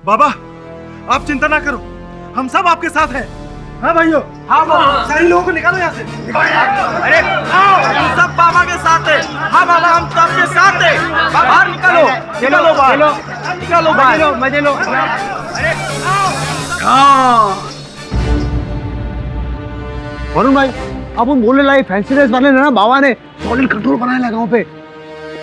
बाबा आप चिंता ना करो, हम सब आपके साथ हैं। हाँ भाइयों, हाँ बाबा, सारे लोगों को निकालो यहाँ से। अरे हम सब बाबा के साथ हैं। हाँ बाबा हम सबके साथ हैं। बाहर निकालो, निकालो बाहर, निकालो बाहर, मजे लो। अरे वरुण भाई, आप उन बोलने लगे फैंसी ड्रेस वाले ने ना बाबा ने सॉलिड कंट्रोल बनाया लगाओ पे।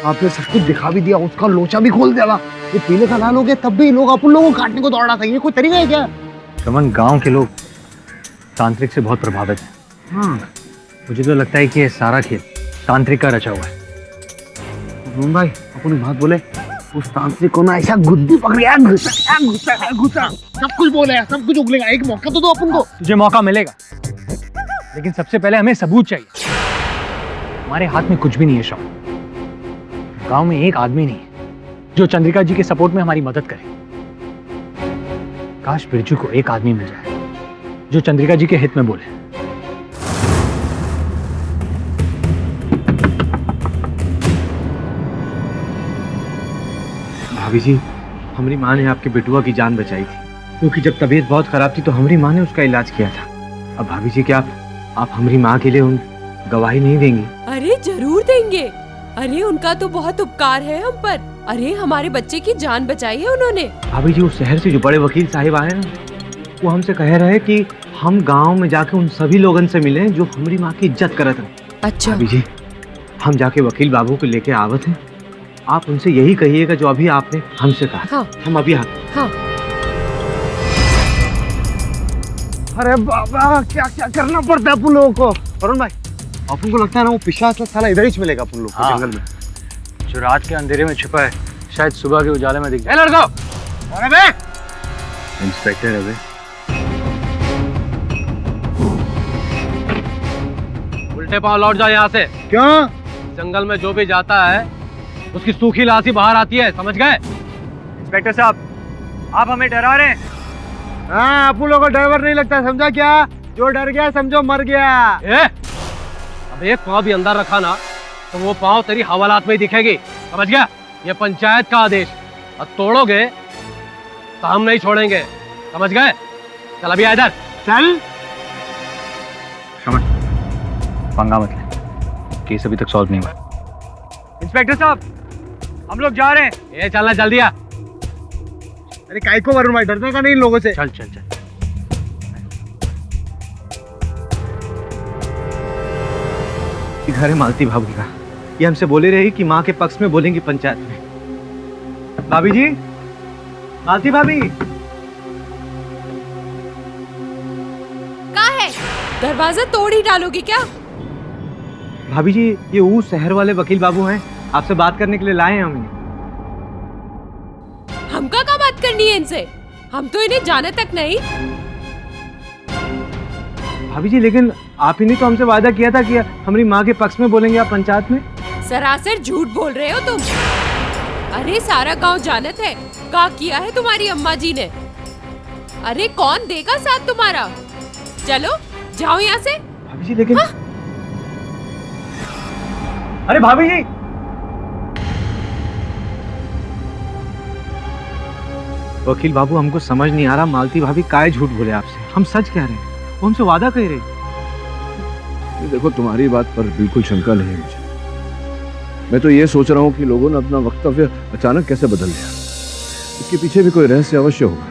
आपने सब कुछ दिखा भी दिया, उसका लोचा भी खोल दिया। ये पीले का लाल हो गया तब भी लोग अपन लोगों को काटने को दौड़ रहा था। ये कोई तरीका है क्या? रमन, गांव के लोग तांत्रिक से बहुत प्रभावित हैं। हाँ, मुझे तो लगता है कि ये सारा खेल तांत्रिक का रचा हुआ है। वरुण भाई, अपन बात बोले, उस तांत्रिक को ना ऐसा गुद्दी पकड़ घुसा सब कुछ बोले, सब कुछ उगलेगा। एक मौका तो दो अपन को। तुझे मौका मिलेगा, लेकिन सबसे पहले हमें सबूत चाहिए। हमारे हाथ में कुछ भी नहीं है श्रवण। गांव में एक आदमी नहीं है जो चंद्रिका जी के सपोर्ट में हमारी मदद करे। काश बिरजू को एक आदमी मिल जाए जो चंद्रिका जी के हित में बोले। भाभी जी, हमारी माँ ने आपके बेटुआ की जान बचाई थी, क्योंकि जब तबीयत बहुत खराब थी तो हमारी माँ ने उसका इलाज किया था। अब भाभी जी, क्या आप हमारी माँ के लिए उन गवाही नहीं देंगी? अरे जरूर देंगे। अरे उनका तो बहुत उपकार है हम पर। अरे हमारे बच्चे की जान बचाई है उन्होंने। भाभी जी, उस शहर से जो बड़े वकील साहिब आए ना, वो हमसे कह रहे हैं कि हम गांव में जाके उन सभी लोगों से मिलें जो हमारी माँ की इज्जत करते हैं। अच्छा भाभी जी, हम जाके वकील बाबू को लेके आवत हैं। आप उनसे यही कहिएगा जो अभी आपने हमसे कहा। हाँ। हम अभी आते। हाँ। अरे बाबा, क्या क्या करना पड़ता है अपन लोगों को। वरुण भाई, अपन को लगता है ना वो पिशाच साला इधर ही मिलेगा अपन लोग को हाँ। जंगल में। जो रात के अंधेरे में छुपा है, शायद सुबह के उजाले में दिख जाए। लड़को, अरे बे, इंस्पेक्टर है बे। उल्टे पांव लौट जाओ यहाँ से। क्यों? जंगल में जो भी जाता है उसकी सूखी लाश ही बाहर आती है, समझ गए? इंस्पेक्टर साहब, आप हमें डरा रहे हैं। हाँ, अपन लोगों को ड्राइवर नहीं लगता, समझा क्या? जो डर गया समझो मर गया। अब एक पांव भी अंदर रखा ना तो वो पांव तेरी हवालात में ही दिखेगी, समझ गया? ये पंचायत का आदेश, और तोड़ोगे तो हम नहीं छोड़ेंगे, समझ गए? चल अभी इधर चल। समझ, पंगा मत ले, केस अभी तक सॉल्व नहीं हुआ। इंस्पेक्टर साहब, हम लोग जा रहे हैं। ये चलना जल्दी आ। अरे काय को वरुण भाई, डरने का नहीं इन लोगों से। चल चल चल। घर है मालती भाभी का, ये हमसे बोले रही कि माँ के पक्ष में बोलेंगी पंचायत में। भाभी जी, मालती भाभी। कहाँ है? दरवाजा तोड़ ही डालोगे क्या? भाभी जी, ये वो शहर वाले वकील बाबू हैं, आपसे बात करने के लिए लाए हैं हमने। हमका क्या बात करनी है इनसे? हम तो इन्हें जाने तक नहीं। भाभी जी, लेकिन आप ही ने तो हमसे वादा किया था कि हमारी माँ के पक्ष में बोलेंगे आप पंचायत में। सरासर झूठ बोल रहे हो तुम। अरे सारा गांव जानत है क्या किया है तुम्हारी अम्मा जी ने। अरे कौन देगा साथ तुम्हारा? चलो जाओ यहाँ से। भाभी जी, लेकिन हाँ? अरे भाभी जी, वकील बाबू, हमको समझ नहीं आ रहा मालती भाभी काहे झूठ बोले आपसे। हम सच कह रहे हैं, वो हमसे वादा कह रहे। देखो, तुम्हारी बात पर बिल्कुल शंका नहीं है मुझे। मैं तो ये सोच रहा हूँ कि लोगों ने अपना वक्तव्य अचानक कैसे बदल लिया। इसके पीछे भी कोई रहस्य अवश्य होगा,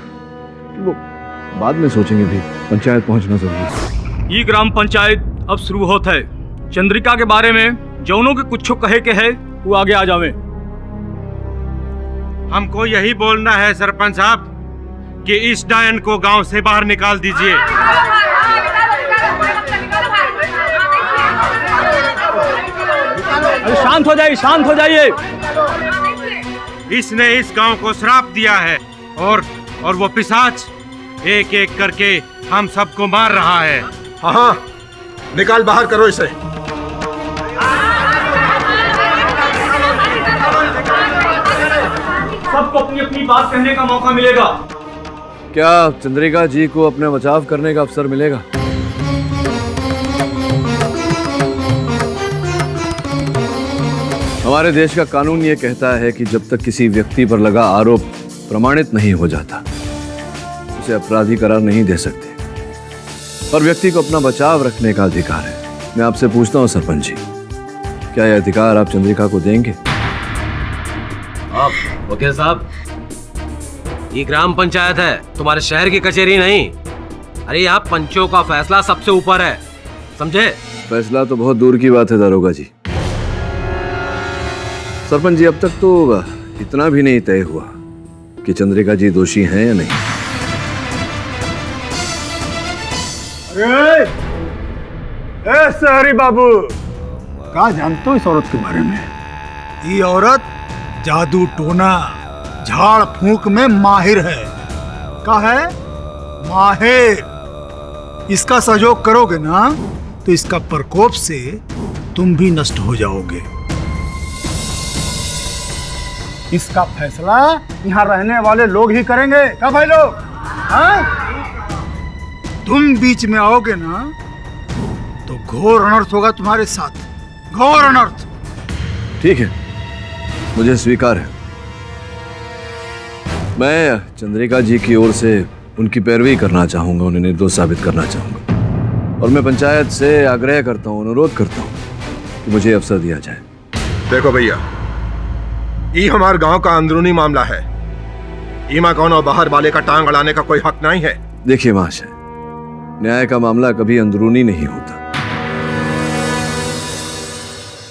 वो बाद में सोचेंगे भी। पंचायत पहुंचना जरूरी है। ये ग्राम पंचायत अब शुरू होता है। चंद्रिका के बारे में जौनों के कुछ कहे के है वो आगे आ जावे। हमको यही बोलना है सरपंच साहब कि इस डायन को गांव से बाहर निकाल दीजिए। अरे शांत हो जाइए, शांत हो जाइए। इसने इस गांव को श्राप दिया है और वो पिशाच एक एक करके हम सबको मार रहा है। हाँ, निकाल बाहर करो इसे। सबको अपनी अपनी बात कहने का मौका मिलेगा। क्या चंद्रिका जी को अपने बचाव करने का अवसर मिलेगा? हमारे देश का कानून ये कहता है कि जब तक किसी व्यक्ति पर लगा आरोप प्रमाणित नहीं हो जाता उसे अपराधी करार नहीं दे सकते। और व्यक्ति को अपना बचाव रखने का अधिकार है। मैं आपसे पूछता हूं सरपंच जी, क्या यह अधिकार आप चंद्रिका को देंगे? आप वकील साहब, ये ग्राम पंचायत है, तुम्हारे शहर की कचहरी नहीं। अरे यहाँ पंचों का फैसला सबसे ऊपर है, समझे? फैसला तो बहुत दूर की बात है दारोगा जी। सरपंच जी, अब तक तो इतना भी नहीं तय हुआ कि चंद्रिका जी दोषी हैं या नहीं। अरे ए सहरी बाबू, क्या जानते हो इस औरत के बारे में? ये औरत जादू टोना झाड़ फूंक में माहिर है। का है? माहिर। इसका सहयोग करोगे ना तो इसका प्रकोप से तुम भी नष्ट हो जाओगे। इसका फैसला यहाँ रहने वाले लोग ही करेंगे। क्या भाई लोग? हाँ? तुम बीच में आओगे ना तो घोर अनर्थ होगा तुम्हारे साथ, घोर अनर्थ। ठीक है, मुझे स्वीकार है। मैं चंद्रिका जी की ओर से उनकी पैरवी करना चाहूंगा, उन्हें निर्दोष साबित करना चाहूंगा। और मैं पंचायत से आग्रह करता हूं, अनुरोध करता हूं कि मुझे अवसर दिया जाए। देखो भैया, ये हमारे गांव का अंदरूनी मामला है। ईमा कौन और बाहर वाले का टांग अड़ाने का कोई हक नहीं है। देखिए महाशय, न्याय का मामला कभी अंदरूनी नहीं होता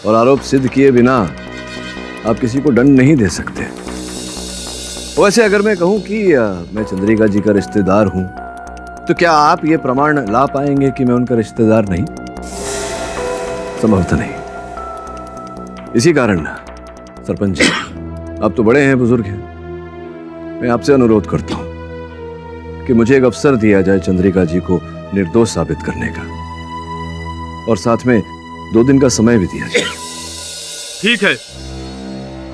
और आरोप सिद्ध किए बिना आप किसी को दंड नहीं दे सकते। वैसे अगर मैं कहूं कि मैं चंद्रिका जी का रिश्तेदार हूं, तो क्या आप ये प्रमाण ला पाएंगे कि मैं उनका रिश्तेदार नहीं? संभवतः नहीं। इसी कारण सरपंच जी, आप तो बड़े हैं, बुजुर्ग हैं, मैं आपसे अनुरोध करता हूं कि मुझे एक अवसर दिया जाए चंद्रिका जी को निर्दोष साबित करने का, और साथ में 2 दिन का समय भी दिया जाए। ठीक है,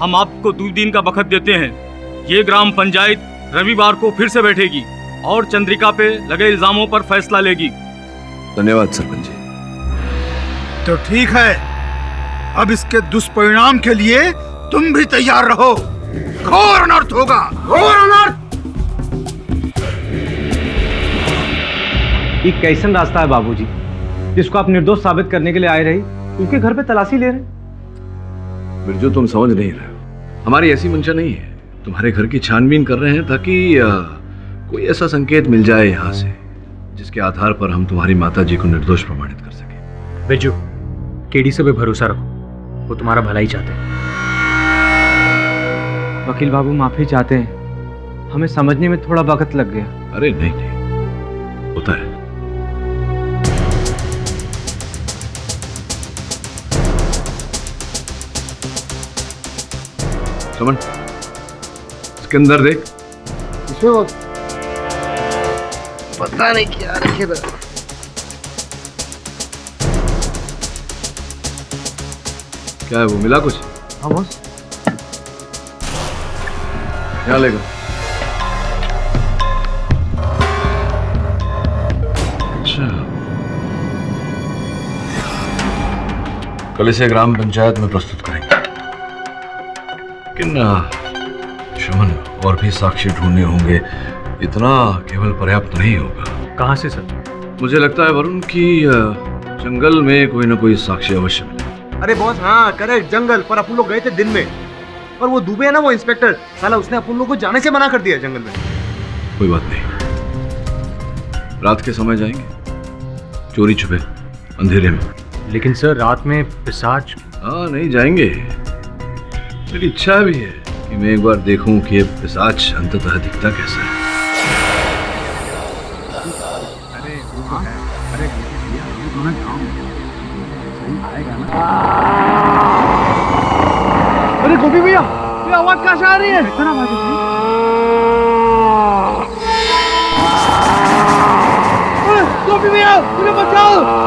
हम आपको 2 दिन का वक्त देते हैं। ये ग्राम पंचायत रविवार को फिर से बैठेगी और चंद्रिका पे लगे इल्जामों पर फैसला लेगी। धन्यवाद सरपंच जी। तो ठीक है, अब इसके दुष्परिणाम के लिए तुम भी तैयार रहो। घोर अनर्थ होगा, घोर अनर्थ। ये कैसन रास्ता है बाबूजी, जिसको आप निर्दोष साबित करने के लिए आए रही, उनके घर पे तलाशी ले रहे? बिरजू, तुम समझ नहीं रहे हो। हमारी ऐसी मंशा नहीं है। तुम्हारे घर की छानबीन कर रहे हैं ताकि कोई ऐसा संकेत मिल जाए यहाँ से जिसके आधार पर हम तुम्हारी माता जी को निर्दोष प्रमाणित कर सके। बिरजू, केडी से भी भरोसा रखो, वो तुम्हारा भला ही चाहते हैं। वकील बाबू माफी चाहते हैं, हमें समझने में थोड़ा वक्त लग गया। अरे नहीं नहीं, होता है। समन, इसके अंदर देख। इसमें पता नहीं क्या रखे था। क्या है वो, मिला कुछ? हाँ बॉस। क्या लेगा? अच्छा, कल इसे ग्राम पंचायत में प्रस्तुत करेंगे। लेकिन शमन, और भी साक्षी ढूंढने होंगे, इतना केवल पर्याप्त नहीं होगा। कहाँ से सर? मुझे लगता है वरुण की जंगल में कोई ना कोई साक्षी अवश्य मिले। अरे बॉस, हाँ करेक्ट, जंगल। पर अपन लोग गए थे दिन में, और वो दुबे है ना, वो इंस्पेक्टर, साला उसने अपन लोग को जाने से मना कर दिया जंगल में। कोई बात नहीं, रात के समय जाएंगे, चोरी छुपे, अंधेरे में। लेकिन सर, रात में पिशाच। हाँ, नहीं जाएंगे। मेरी इच्छा भी है कि मैं एक बार देखूं कि ये पिशाच अंततः दिखता कैसा है। अरे गोपी भैया, ये आवाज कहाँ से आ रही है? इतना आवाज है। गोपी भैया, मुझे बचाओ।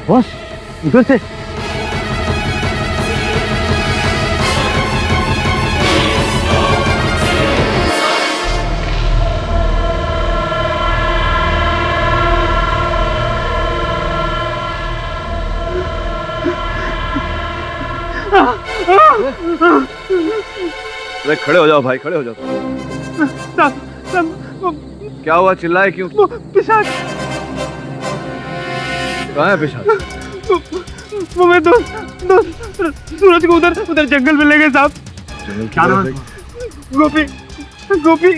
बॉस उधर से अरे खड़े हो जाओ भाई, खड़े हो जाओ। क्या हुआ, चिल्लाए क्यों? पिशाच, कहाँ है पिशाच? वो मैं दोस्त सूरज को उधर जंगल में ले गए साहब। जंगल क्या नाम है? गोपी, गोपी।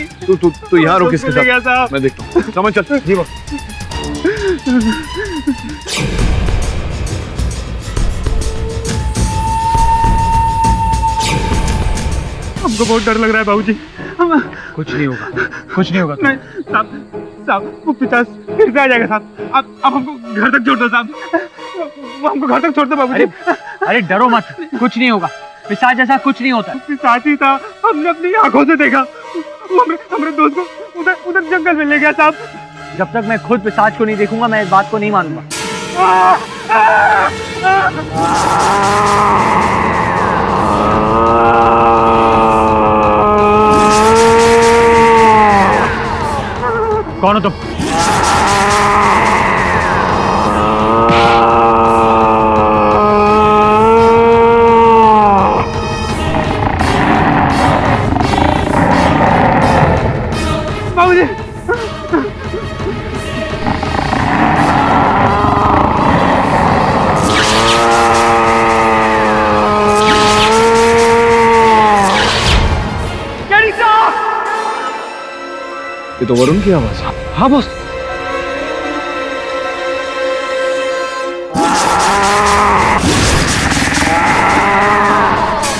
तू यहाँ रुक, किसके ले गया साथ? साहब। मैं देखता हूँ। समझ चल। जी बस। हमको बहुत डर लग रहा है बाबूजी। कुछ नहीं होगा, कुछ नहीं होगा। नहीं साहब, वो पिशाच फिर से आ जाएगा साहब। अब हमको घर तक छोड़ दो साहब, वो हमको घर तक छोड़ दो बाबूजी। अरे डरो मत, कुछ नहीं होगा। पिशाच जैसा कुछ नहीं होता। पिशाच ही था, हमने अपनी आंखों से देखा। वो हमारे दोस्त को उधर जंगल में ले गया साहब। जब तक मैं खुद पिशाच को नहीं देखूंगा मैं इस बात को नहीं मानूंगा। कौन हो तुम? बाबूजी, ये तो वरुण की आवाज है। हाँ बॉस।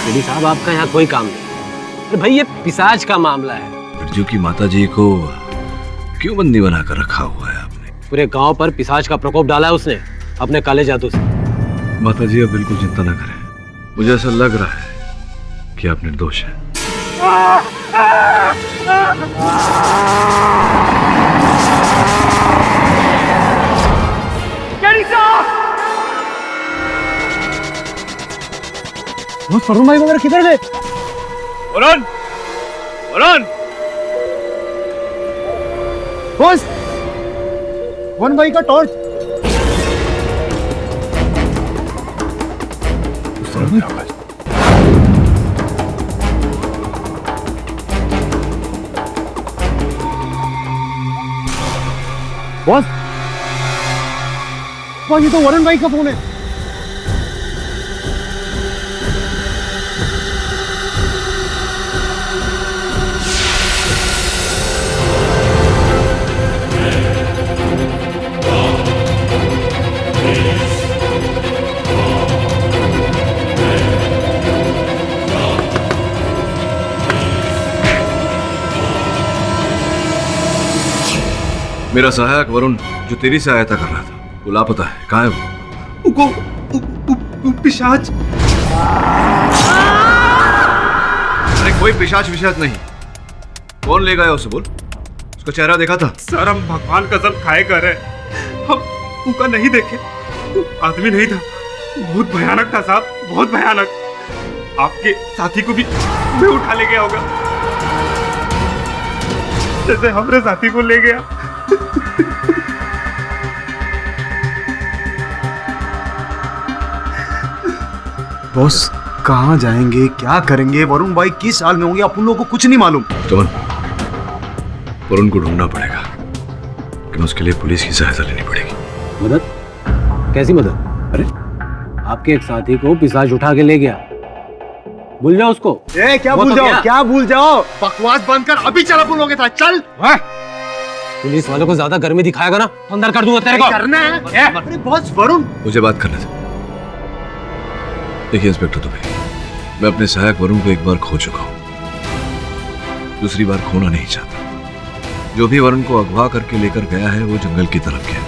रेड्डी साहब, आपका यहाँ कोई काम नहीं। अरे भाई, ये पिशाच का मामला है। बिरजू की माता जी को क्यों बंदी बनाकर रखा हुआ है आपने? पूरे गांव पर पिशाच का प्रकोप डाला है उसने अपने काले जादू से। माता जी अब बिल्कुल चिंता न करें, मुझे ऐसा लग रहा है कि आप निर्दोष हैं। बॉस वरुण भाई वगैरह किधर गए? वरुण, वरुण! बॉस वरुण भाई का टॉर्च। उस तरफ की आवाज। बॉस ये तो वरुण भाई का फोन है। मेरा सहायक वरुण जो तेरी सहायता कर रहा था वो लापता है। कहाँ है वो? पिशाच। अरे कोई पिशाच विशाच नहीं। कौन ले गया उसे, बोल। उसका चेहरा देखा था? सर, हम भगवान कसम खाए कर रहे, हम उनका नहीं देखे। वो आदमी नहीं था, बहुत भयानक था साहब, बहुत भयानक। आपके साथी को भी मैं उठा ले गया होगा, जैसे हमारे साथी को ले गया। बॉस कहाँ जाएंगे, क्या करेंगे? वरुण भाई किस हाल में होंगे अपन लोगों को कुछ नहीं मालूम। चमन, वरुण को ढूंढना पड़ेगा, लेकिन उसके लिए पुलिस की सहायता लेनी पड़ेगी। मदद? कैसी मदद? अरे आपके एक साथी को पिशाच उठा के ले गया, भूल जाओ उसको। क्या भूल जाओ, क्या भूल जाओ? बकवास बंद कर, अभी चला बोलोगे था। चल। पुलिस वालों को ज्यादा गर्मी दिखाएगा ना, अंदर कर दूंगा तेरे को। करना है। अरे बॉस वरुण, मुझे बात करने दे। देखिए इंस्पेक्टर दुबे, मैं अपने सहायक वरुण को एक बार खो चुका हूं, दूसरी बार खोना नहीं चाहता। जो भी वरुण को अगवा करके लेकर गया है वो जंगल की तरफ गया।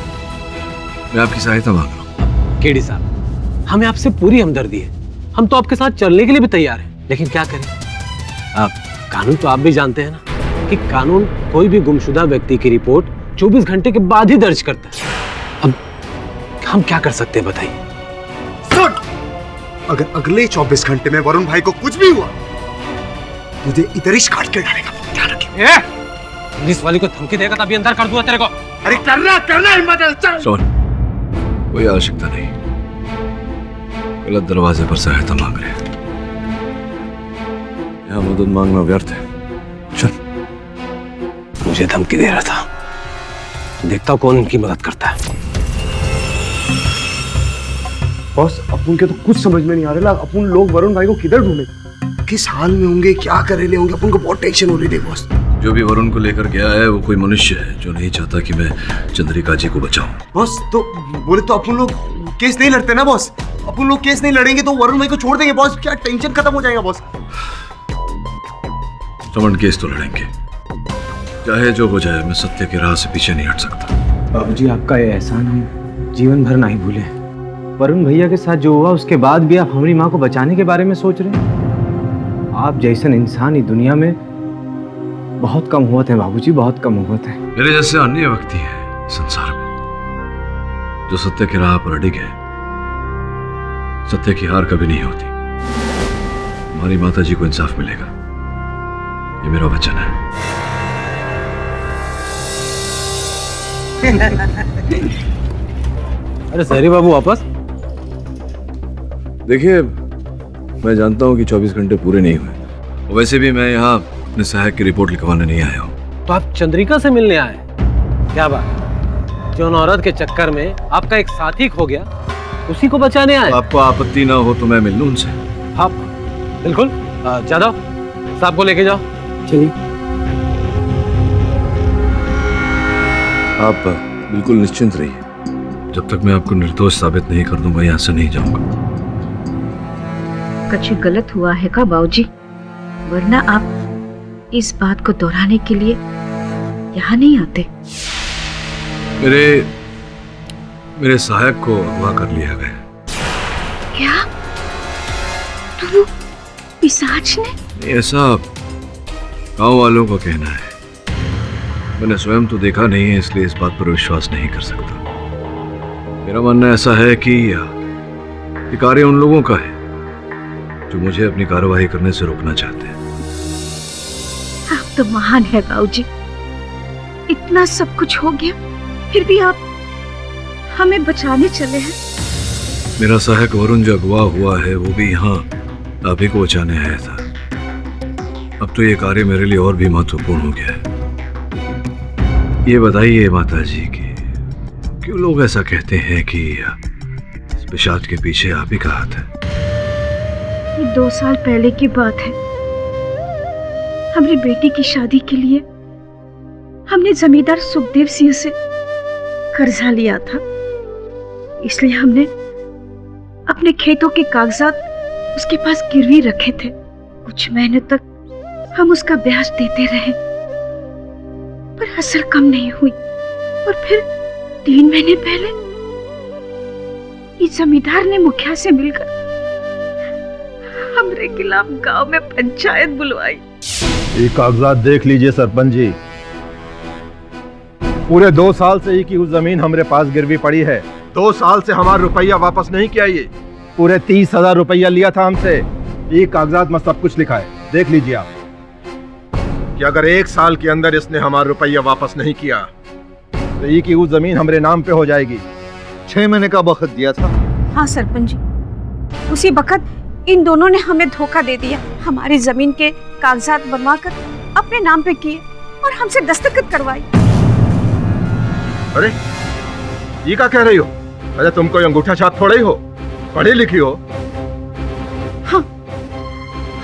मैं आपकी सहायता मांग रहा हूं। केडी साहब, हमें आपसे पूरी हमदर्दी है, हम तो आपके साथ चलने के लिए भी तैयार हैं, लेकिन क्या करें? आप कानून तो आप भी जानते हैं ना कि कानून कोई भी गुमशुदा व्यक्ति की रिपोर्ट 24 घंटे के बाद ही दर्ज करता है। अब हम क्या कर सकते हैं बताइए? सुन, अगर अगले 24 घंटे में वरुण भाई को कुछ भी हुआ, तुझे इधर ही काट के डालेगा, ध्यान रखिए। पुलिस वाली को धमकी देगा तभी अंदर कर दूंगा तेरे को। अरे करना हिम्मत है, चल। सोन, कोई आवश्यकता नहीं। गलत दरवाजे पर सहायता मांग रहे हैं। यहाँ मदद मांगना व्यर्थ है। चल। मुझे धमकी दे रहा था, देखता हूँ कौन इनकी मदद करता है। बॉस, अपन के तो कुछ समझ में नहीं आ रहा, अपन लोग वरुण भाई को किधर ढूंढे, किस हाल में होंगे, क्या कर रहे होंगे, अपन को बहुत टेंशन हो रही थी बॉस। जो भी वरुण को लेकर गया है वो कोई मनुष्य है जो नहीं चाहता कि मैं चंद्रिका जी को बचाऊं। बॉस तो बोले तो अपन लोग केस नहीं लड़ते ना बॉस, अपन लोग केस नहीं लड़ेंगे तो वरुण भाई को छोड़ देंगे बॉस, क्या टेंशन खत्म हो जाएगा बॉस। रमन, केस तो लड़ेंगे, चाहे जो हो जाए। मैं सत्य की राह से पीछे नहीं हट सकता। बाबूजी, आपका ये एहसान हम जीवन भर नहीं भूले। वरुण भैया के साथ जो हुआ उसके बाद भी आप हमारी माँ को बचाने के बारे में सोच रहे हैं। आप जैसन इंसान ही दुनिया में बहुत कम हुआ थे बाबूजी, बहुत कम हुआ थे। मेरे जैसे अन्य व्यक्ति है संसार में जो सत्य की राह पर अडिग है। सत्य की हार कभी नहीं होती। हमारी माता जी को इंसाफ मिलेगा, ये मेरा वचन है। अरे सहरी बाबू वापस? देखिए, मैं जानता हूं कि 24 घंटे पूरे नहीं हुए, और वैसे भी मैं यहाँ अपने सहायक की रिपोर्ट लिखवाने नहीं आया हूँ। तो आप चंद्रिका से मिलने आए? क्या बात, जो औरत के चक्कर में आपका एक साथी खो गया उसी को बचाने आए? आपको आपत्ति ना हो तो मैं मिल लूं उनसे। हाँ बिल्कुल, जादव साहब को लेके जाओ। चलिए। आप बिल्कुल निश्चिंत रहिए, जब तक मैं आपको निर्दोष साबित नहीं कर दूंगा यहाँ से नहीं जाऊंगा। कुछ गलत हुआ है का बाबूजी? वरना आप इस बात को दोहराने के लिए यहाँ नहीं आते। मेरे सहायक को अगवा कर लिया गया। क्या? तो पिशाच ने? ऐसा गांव वालों का कहना है। मैंने स्वयं तो देखा नहीं है, इसलिए इस बात पर विश्वास नहीं कर सकता। मेरा मानना ऐसा है कि ये कार्य उन लोगों का है जो मुझे अपनी कार्यवाही करने से रोकना चाहते हैं। आप तो महान है बाबूजी, इतना सब कुछ हो गया फिर भी आप हमें बचाने चले हैं। मेरा सहायक वरुण जो अगवा हुआ है वो भी यहाँ आप ही को बचाने आया था। अब तो ये कार्य मेरे लिए और भी महत्वपूर्ण हो गया है। ये बताइए माता जी कि क्यों लोग ऐसा कहते हैं कि इस पिशाच के पीछे आप ही का हाथ है? ये 2 साल पहले की बात है। हमारी बेटी की शादी के लिए हमने जमींदार सुखदेव सिंह से कर्जा लिया था, इसलिए हमने अपने खेतों के कागजात उसके पास गिरवी रखे थे। कुछ महीने तक हम उसका ब्याज देते रहे, पर असल कम नहीं हुई। और फिर 3 महीने पहले इस जमींदार ने मुखिया से मिलकर हमरे खिलाफ गांव में पंचायत बुलवाई। ये कागजात देख लीजिए सरपंच जी, पूरे 2 साल से ही की उस जमीन हमारे पास गिरवी पड़ी है। 2 साल से हमारा रुपया वापस नहीं किया। ये पूरे 30,000 रुपया लिया था हमसे। ये कागजात में सब कुछ लिखा है, देख लीजिए आप। कि अगर 1 साल के अंदर इसने हमारा रुपया वापस नहीं किया तो ये की उस जमीन हमारे नाम पे हो जाएगी। 6 महीने का वक्त दिया था। हाँ सरपंच जी, उसी वक्त इन दोनों ने हमें धोखा दे दिया। हमारी जमीन के कागजात बनवाकर अपने नाम पे किए और हमसे दस्तखत करवाई। अरे ये क्या कह रही हो? अरे तुम कोई अंगूठा छाप थोड़े ही हो, पढ़ी लिखी हो। हाँ,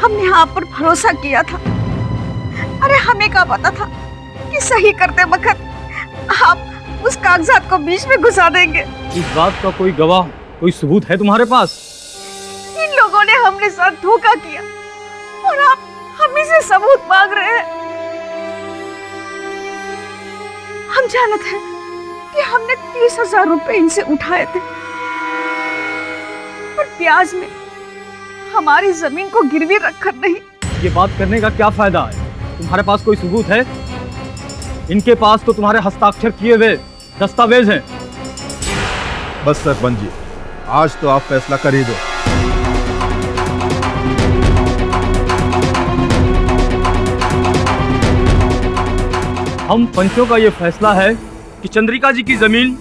हमने आप पर भरोसा किया था। अरे हमें क्या पता था कि सही करते वक्त आप उस कागजात को बीच में घुसा देंगे। इस बात का कोई गवाह, कोई सबूत है तुम्हारे पास? इन लोगों ने हमने साथ धोखा किया और आप हम से सबूत मांग रहे हैं। हम जानते हैं कि हमने 30,000 रुपए इनसे उठाए थे और ब्याज में हमारी जमीन को गिरवी रखकर नहीं। ये बात करने का क्या फायदा है? तुम्हारे पास कोई सबूत है? इनके पास तो तुम्हारे हस्ताक्षर किए हुए दस्तावेज हैं। बस सरपंच जी, आज तो आप फैसला कर ही दो। हम पंचों का ये फैसला है कि चंद्रिका जी की जमीन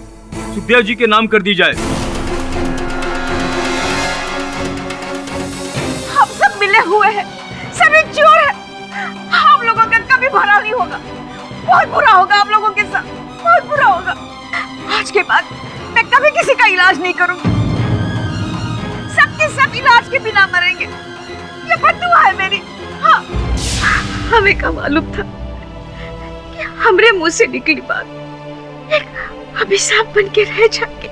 सुखदेव जी के नाम कर दी जाए। हम सब मिले हुए हैं, सभी चोर हैं। हम लोगों का कभी भला नहीं होगा, बहुत बुरा होगा आप लोगों के साथ, बहुत बुरा होगा। आज के बाद मैं कभी किसी का इलाज नहीं करूंगी। सबके सब इलाज के बिना मरेंगे, ये बद्दुआ है मेरी। हाँ, हमें का मालूम था कि हमरे मुंह से निकली बात एक अभिशाप बन के रह जाएगी।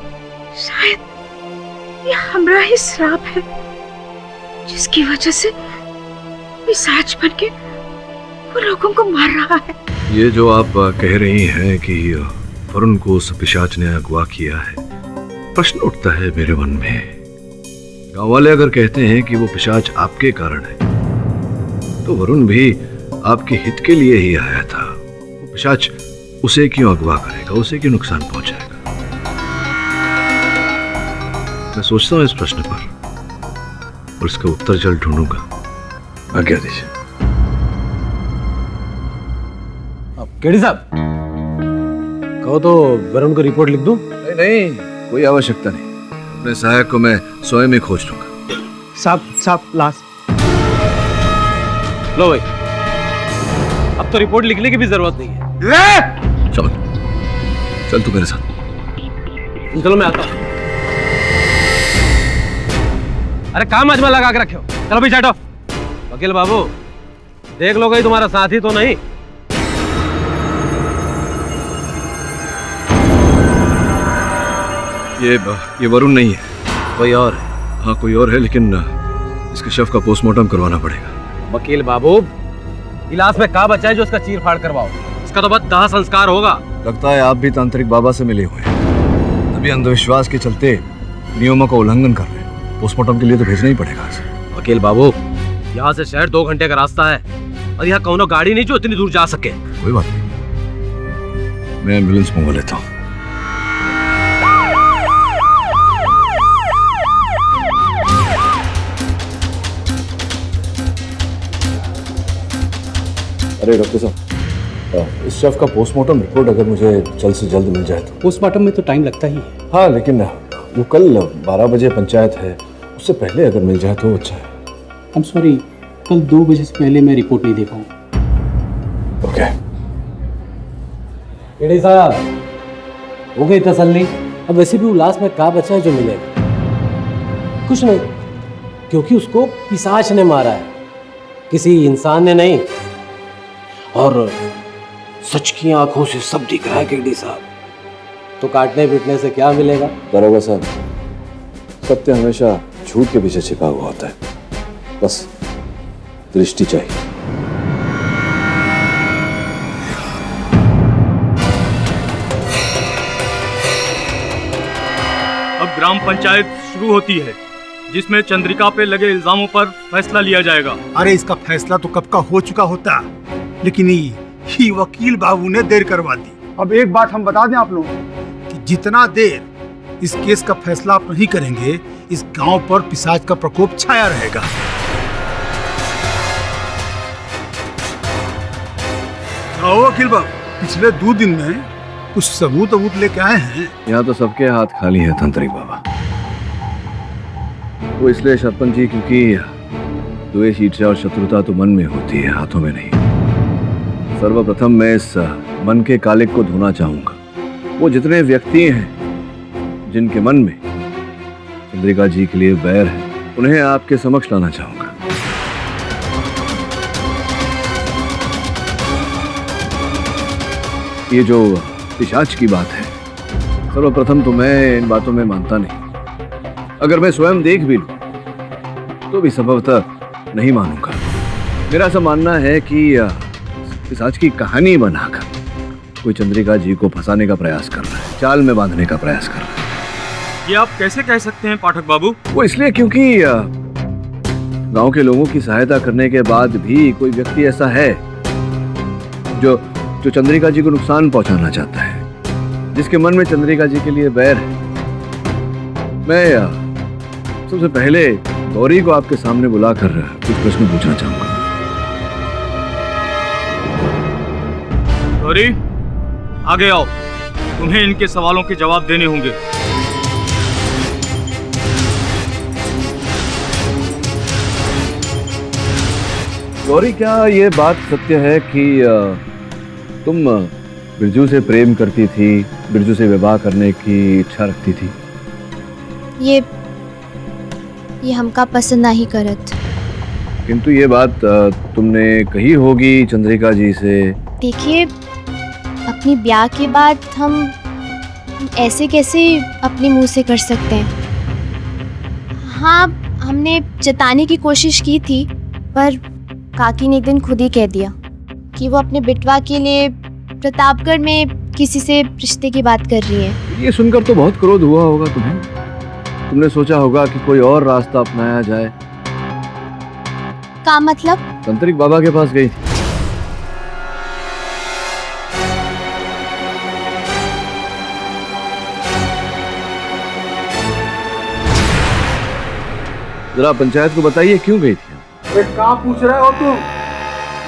शायद ये हमरा ही श्राप है, जिसकी वजह से पिशाच बन के वो लोगों को मार रहा है। ये जो आप कह रही हैं कि वरुण को उस पिशाच ने अगवा किया है, प्रश्न उठता है मेरे मन में। गांव वाले अगर कहते हैं कि वो पिशाच आपके कारण है, तो वरुण भी आपके हित के लिए ही आया था। वो पिशाच उसे क्यों अगवा करेगा, उसे क्यों नुकसान पहुंचाएगा? मैं सोचता हूं इस प्रश्न पर और इसका उत्तर जल्द ढूंढूंगा। आज्ञा दीजिए। केडी साहब, कहो तो वरुण को रिपोर्ट लिख दूं? नहीं नहीं, कोई आवश्यकता नहीं। अपने सहायक को मैं स्वयं ही खोज लूंगा। साहब लाश। लो भाई, अब तो रिपोर्ट लिखने की भी जरूरत नहीं है। चल तू मेरे साथ। चलो मैं आता हूं। अरे काम अजमा लगा के रखे हो, चलो पीछे हटो। वकील बाबू, देख लो कहीं तुम्हारा साथी तो नहीं। ये वरुण नहीं है, कोई और है। हाँ कोई और है, लेकिन इसके शव का पोस्टमार्टम करवाना पड़ेगा। वकील बाबू, गिलास में का बचा है जो उसका चीर फाड़ करवाओ? इसका तो बस दाह संस्कार होगा। लगता है आप भी तांत्रिक बाबा से मिले हुए हैं, तभी अंधविश्वास के चलते नियमों का उल्लंघन कर रहे हैं। पोस्टमार्टम के लिए तो भेजना ही पड़ेगा। वकील बाबू, यहाँ से शहर 2 घंटे का रास्ता है और यहाँ कौनो गाड़ी नहीं जो इतनी दूर जा सके। कोई बात नहीं, मैं एम्बुलेंस मंगवा लेता हूँ। अरे डॉक्टर साहब, इस शव का पोस्टमार्टम रिपोर्ट अगर मुझे जल्द से जल्द मिल जाए तो। पोस्टमार्टम में तो टाइम लगता ही है। हाँ, लेकिन वो कल 12 बजे पंचायत है, उससे पहले अगर मिल जाए तो अच्छा है। आई एम सॉरी, कल 2 बजे से पहले मैं रिपोर्ट नहीं दे पाऊंगा। ओके। केडी साहब, हो गई तसल्ली? अब वैसे भी उल्लास में का बचा है जो मिलेगा? कुछ नहीं, क्योंकि उसको पिशाच ने मारा है, किसी इंसान ने नहीं। और सच की आंखों से सब दिख रहा है केडी साहब। तो काटने पीटने से क्या मिलेगा? दरोगा साहब, सत्य हमेशा झूठ के पीछे छिपा हुआ होता है, बस दृष्टि चाहिए। अब ग्राम पंचायत शुरू होती है, जिसमें चंद्रिका पे लगे इल्जामों पर फैसला लिया जाएगा। अरे इसका फैसला तो कब का हो चुका होता, लेकिन ये वकील बाबू ने देर करवा दी। अब एक बात हम बता दें आप लोगों को कि जितना देर इस केस का फैसला आप नहीं करेंगे, इस गांव पर पिशाच का प्रकोप छाया रहेगा। आओ वकील बाबू, पिछले 2 दिन में कुछ सबूत लेके आए हैं। यहाँ तो सबके हाथ खाली हैं तांत्रिक बाबा। वो इसलिए सरपंच जी, क्योंकि द्वेष, ईर्ष्या और शत्रुता तो मन में होती है, हाथों में नहीं। सर्वप्रथम मैं इस मन के कालिक को धोना चाहूंगा। वो जितने व्यक्ति हैं जिनके मन में चंद्रिका जी के लिए बैर है, उन्हें आपके समक्ष लाना चाहूंगा। ये जो पिशाच की बात है, सर्वप्रथम तो मैं इन बातों में मानता नहीं। अगर मैं स्वयं देख भी लूं तो भी संभवतः नहीं मानूंगा। मेरा ऐसा मानना है कि पिशाच की कहानी बनाकर कोई चंद्रिका जी को फंसाने का प्रयास कर रहा है, जाल में बांधने का प्रयास कर रहा है। ये आप कैसे कह सकते हैं पाठक बाबू? वो इसलिए क्योंकि गांव के लोगों की सहायता करने के बाद भी कोई व्यक्ति ऐसा है जो चंद्रिका जी को नुकसान पहुंचाना चाहता है, जिसके मन में चंद्रिका जी के लिए बैर है। मैं सबसे पहले गौरी को आपके सामने बुलाकर कुछ प्रश्न पूछना चाहूंगा। गौरी, आगे आओ, तुम्हें इनके सवालों के जवाब देने होंगे। गौरी, क्या ये बात सत्य है कि तुम बिरजू से प्रेम करती थी, बिरजू से विवाह करने की इच्छा रखती थी? ये हमका पसंद नहीं करत। किंतु ये बात तुमने कही होगी चंद्रिका जी से। देखिए, अपनी ब्याह के बाद हम ऐसे कैसे अपने मुंह से कर सकते हैं। हाँ, हमने जताने की कोशिश की थी, पर काकी ने एक दिन खुद ही कह दिया कि वो अपने बिटवा के लिए प्रतापगढ़ में किसी से रिश्ते की बात कर रही है। ये सुनकर तो बहुत क्रोध हुआ होगा तुम्हें। तुमने सोचा होगा कि कोई और रास्ता अपनाया जाए। का मतलब? तंत्रिक बाबा के पास गई थी। जरा पंचायत को बताइए क्यों गई थी? अरे कहाँ पूछ रहे हो तुम?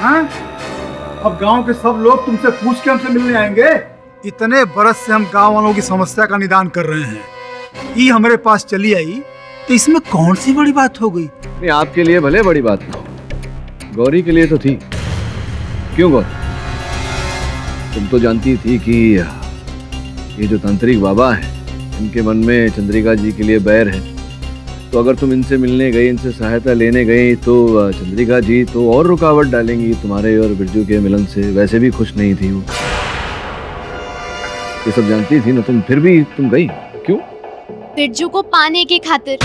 हैं? अब गांव के सब लोग तुमसे पूछ के हमसे मिलने आएंगे। इतने बरस से हम गांव वालों की समस्या का निदान कर रहे हैं, ये हमारे पास चली आई तो इसमें कौन सी बड़ी बात हो गई? नहीं, आपके लिए भले बड़ी बात हो, गौरी के लिए तो थी। क्यों गौरी? तुम तो जानती थी कि ये जो तांत्रिक बाबा है, इनके मन में चंद्रिका जी के लिए बैर है। तो अगर तुम इनसे मिलने गई, इनसे सहायता लेने गई, तो चंद्रिका जी तो और रुकावट डालेंगी तुम्हारे और बिरजू के मिलन से। वैसे भी खुश नहीं थी वो, ये सब जानती थी ना तुम, फिर भी तुम गई क्यों? बिरजू को पाने की खातिर।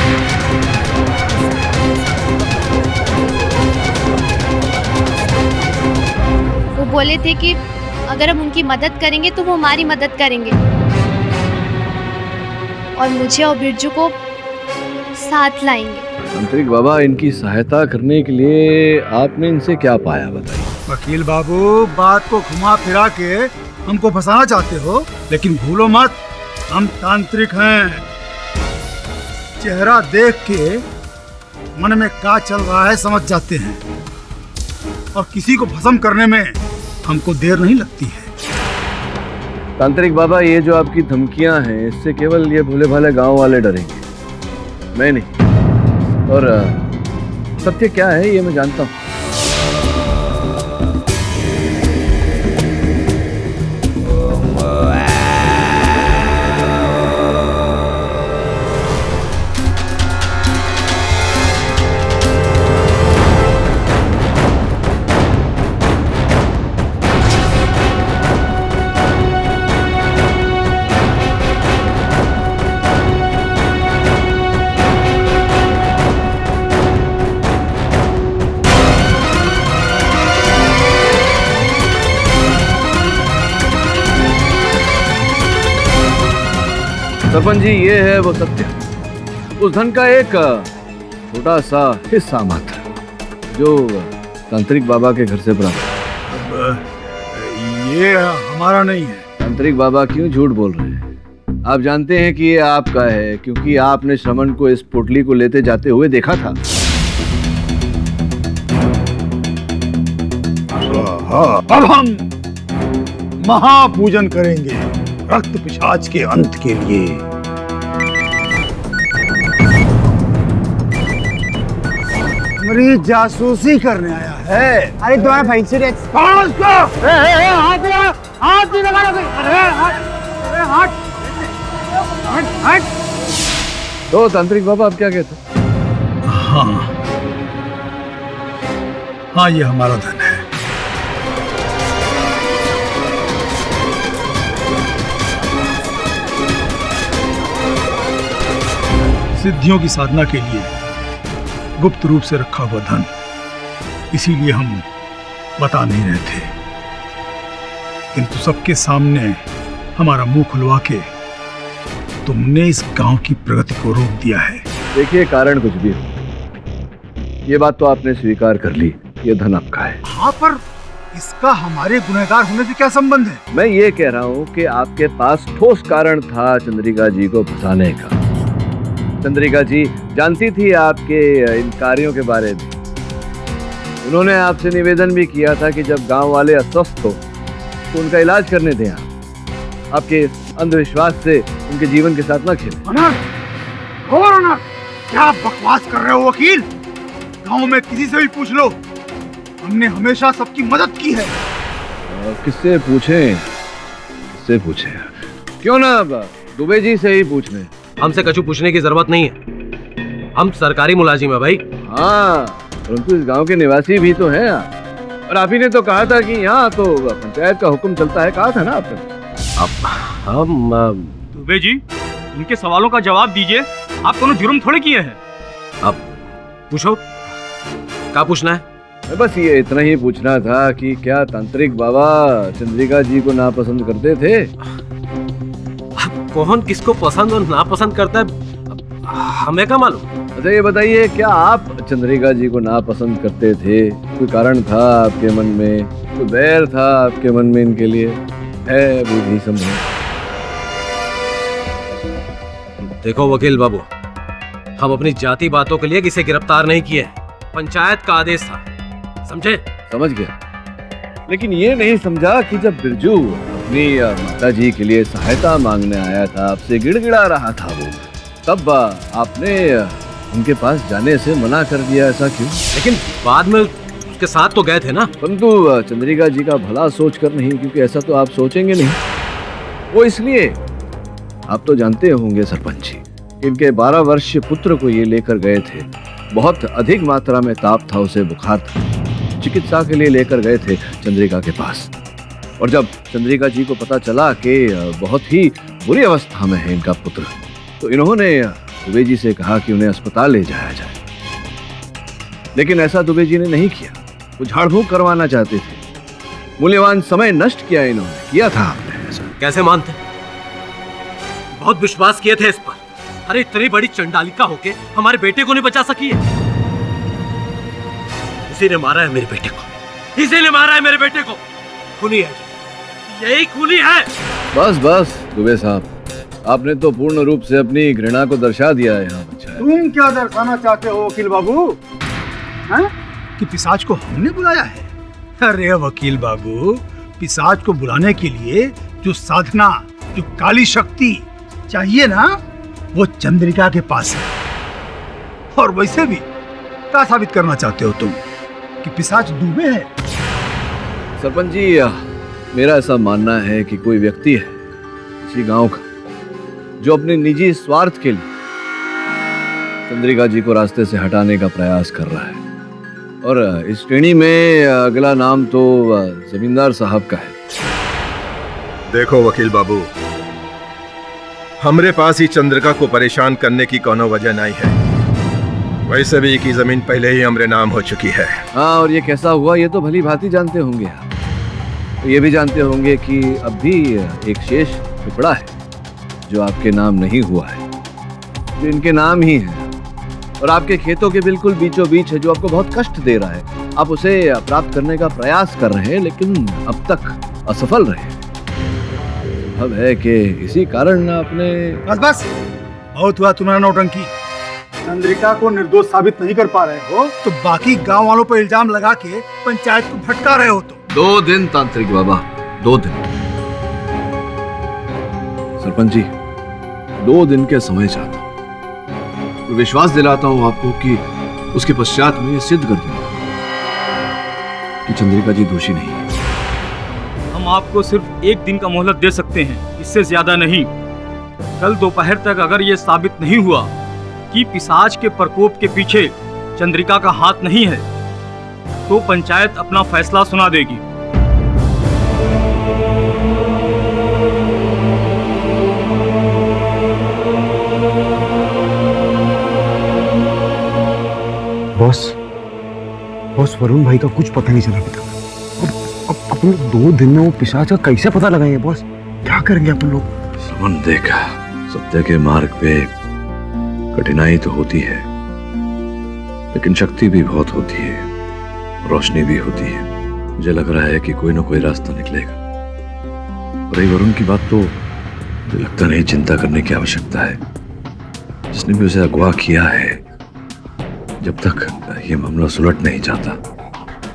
वो बोले थे कि अगर हम उनकी मदद करेंगे तो वो हमारी मदद करेंगे, और मुझे और बिरजू को साथ लाएंगे। तांत्रिक बाबा, इनकी सहायता करने के लिए आपने इनसे क्या पाया, बताइए। वकील बाबू, बात को घुमा फिरा के हमको फंसाना चाहते हो, लेकिन भूलो मत, हम तांत्रिक हैं। चेहरा देख के मन में क्या चल रहा है समझ जाते हैं, और किसी को भस्म करने में हमको देर नहीं लगती है। तांत्रिक बाबा, ये जो आपकी धमकियां हैं, इससे केवल ये भोले भाले गांव वाले डरेंगे, मैं नहीं। और सत्य क्या है ये मैं जानता हूं। सरपंच जी, ये है वो सत्य, उस धन का एक छोटा सा हिस्सा मात्र जो तांत्रिक बाबा के घर से प्राप्त। ये हमारा नहीं है। तांत्रिक बाबा क्यों झूठ बोल रहे हैं? आप जानते हैं कि ये आपका है, क्योंकि आपने श्रमण को इस पोटली को लेते जाते हुए देखा था। अब हम महापूजन करेंगे रक्त पिशाच के अंत के लिए। हमारी जासूसी करने आया है। अरे तुम्हारा फैंसी ड्रेस कौन उसको? हाथ नहीं लगा। अरे हट। तो तांत्रिक बाबा, आप क्या कहते हैं? हाँ, ये हमारा धन है। सिद्धियों की साधना के लिए गुप्त रूप से रखा हुआ धन, इसीलिए हम बता नहीं रहे थे, किंतु सबके सामने हमारा मुंह खुलवा के तुमने इस गांव की प्रगति को रोक दिया है। देखिए, कारण कुछ भी हो, ये बात तो आपने स्वीकार कर ली, ये धन आपका है। हाँ, पर इसका हमारे गुनहगार होने से क्या संबंध है? मैं ये कह रहा हूँ कि आपके पास ठोस कारण था चंद्रिका जी को फंसाने का। चंद्रिका जी जानती थी आपके इन कार्यों के बारे में। उन्होंने आपसे निवेदन भी किया था कि जब गांव वाले अस्वस्थ हो तो उनका इलाज करने दें आप। आपके अंधविश्वास से उनके जीवन के साथ न खेलें। अनर्थ और अनर्थ, क्या बकवास कर रहे हो वकील? गांव में किसी से भी पूछ लो, हमने हमेशा सबकी मदद की है। किससे पूछें? किससे पूछें? क्यों ना दुबे जी से ही पूछ लें। हमसे कछु पूछने की जरूरत नहीं है, हम सरकारी मुलाजिम है भाई। हाँ, परंतु इस गांव के निवासी भी तो हैं आप। और आप ही ने तो कहा था कि यहाँ तो पंचायत का हुक्म चलता है, कहा था ना आपने। हम दुबे जी, इनके सवालों का जवाब दीजिए। आप कोनो जुर्म थोड़े किए हैं। अब पूछो, क्या पूछना है? बस ये इतना ही पूछना था कि क्या तांत्रिक बाबा चंद्रिका जी को नापसंद करते थे? कौन किसको पसंद और नापसंद करता है, हमें क्या मालूम? अच्छा ये बताइए, क्या आप चंद्रिका जी को नापसंद करते थे? कोई कारण था आपके मन में? कोई बैर था आपके मन में इनके लिए? है बुद्धि संभव? देखो वकील बाबू, हम अपनी जाति बातों के लिए किसे गिरफ्तार नहीं किए। पंचायत का आदेश था, समझे? समझ गया, लेकिन ये नहीं समझा कि जब बिरजू अपनी माता जी के लिए सहायता मांगने आया था, आपसे गिड़गिड़ा रहा था वो, तब आपने उनके पास जाने से मना कर दिया। ऐसा क्यों? लेकिन बाद में उसके साथ तो गए थे ना। परंतु चंद्रिका जी का भला सोच कर नहीं, क्योंकि ऐसा तो आप सोचेंगे नहीं। वो इसलिए, आप तो जानते होंगे सरपंच जी, इनके 12 वर्षीय पुत्र को ये लेकर गए थे। बहुत अधिक मात्रा में ताप था, उसे बुखार था। चिकित्सा के लिए लेकर गए थे चंद्रिका के पास। और जब चंद्रिका जी को पता चला कि बहुत ही बुरी अवस्था में है इनका पुत्र, तो इन्होंने दुबे जी से कहा कि उन्हें अस्पताल ले जाया जाए। लेकिन ऐसा दुबे जी ने नहीं किया। वो झाड़ फूक करवाना चाहते थे। मूल्यवान समय नष्ट किया इन्होंने। किया था आपने ऐसा? कैसे मानते? बहुत विश्वास किए थे इस पर। अरे इतनी बड़ी चंडालिका होके हमारे बेटे को नहीं बचा सकी है। इसी ने मारा है मेरे बेटे को, इसी ने मारा है मेरे बेटे को। खूनी है, यही खूनी है। बस बस दुबे साहब, आपने तो पूर्ण रूप से अपनी घृणा को दर्शा दिया है यहाँ बच्चा। तुम क्या दर्शाना चाहते हो वकील बाबू? हैं? कि पिशाच को हमने बुलाया है? अरे वकील बाबू, पिशाच को बुलाने के लिए जो साधना, जो काली शक्ति चाहिए ना, वो चंद्रिका के पास है। और वैसे भी क्या साबित करना चाहते हो तुम कि पिशाच दुबे है? सरपंच जी, मेरा ऐसा मानना है कि कोई व्यक्ति है इसी गांव का जो अपने निजी स्वार्थ के लिए चंद्रिका जी को रास्ते से हटाने का प्रयास कर रहा है। और इस श्रेणी में अगला नाम तो जमींदार साहब का है। देखो वकील बाबू, हमरे पास ही चंद्रिका को परेशान करने की कोनो वजह नहीं है। वैसे भी की जमीन पहले ही हमरे नाम हो चुकी है। हाँ, और ये कैसा हुआ ये तो भली भांति जानते होंगे आप। ये भी जानते होंगे कि अब भी एक शेष टुकड़ा है जो आपके नाम नहीं हुआ है, जो इनके नाम ही है, और आपके खेतों के बिल्कुल बीचों बीच है, जो आपको बहुत कष्ट दे रहा है। आप उसे प्राप्त करने का प्रयास कर रहे हैं, लेकिन अब तक असफल रहे। अब है कि इसी कारण आपने। बस बस, बहुत हुआ तुम्हारा नौटंकी। चंद्रिका को निर्दोष साबित नहीं कर पा रहे हो तो बाकी गांव वालों पर इल्जाम लगा के पंचायत को भटका रहे हो। तो 2 दिन तांत्रिक बाबा, 2 दिन। सरपंच जी, 2 दिन के समय चाहता हूं। तो विश्वास दिलाता हूं आपको कि उसके पश्चात में ये सिद्ध कर दूंगा कि चंद्रिका जी दोषी नहीं है। हम आपको सिर्फ 1 दिन का मोहलत दे सकते हैं, इससे ज्यादा नहीं। कल दोपहर तक अगर ये साबित नहीं हुआ कि पिशाच के प्रकोप के पीछे चंद्रिका का हाथ नहीं है, तो पंचायत अपना फैसला सुना देगी। बॉस वरुण भाई का कुछ पता नहीं चला अभी तक। अब अपन 2 दिन में वो पिशाच का कैसे पता लगाएंगे बॉस? क्या करेंगे अपन लोग? समन देखा, सत्य के मार्ग पे कठिनाई तो होती है, लेकिन शक्ति भी बहुत होती है, रोशनी भी होती है। मुझे लग रहा है कि कोई ना कोई रास्ता निकलेगा। और वरुण की बात तो लगता नहीं चिंता करने की आवश्यकता है। जिसने भी उसे अगवा किया है, जब तक ये मामला सुलट नहीं जाता,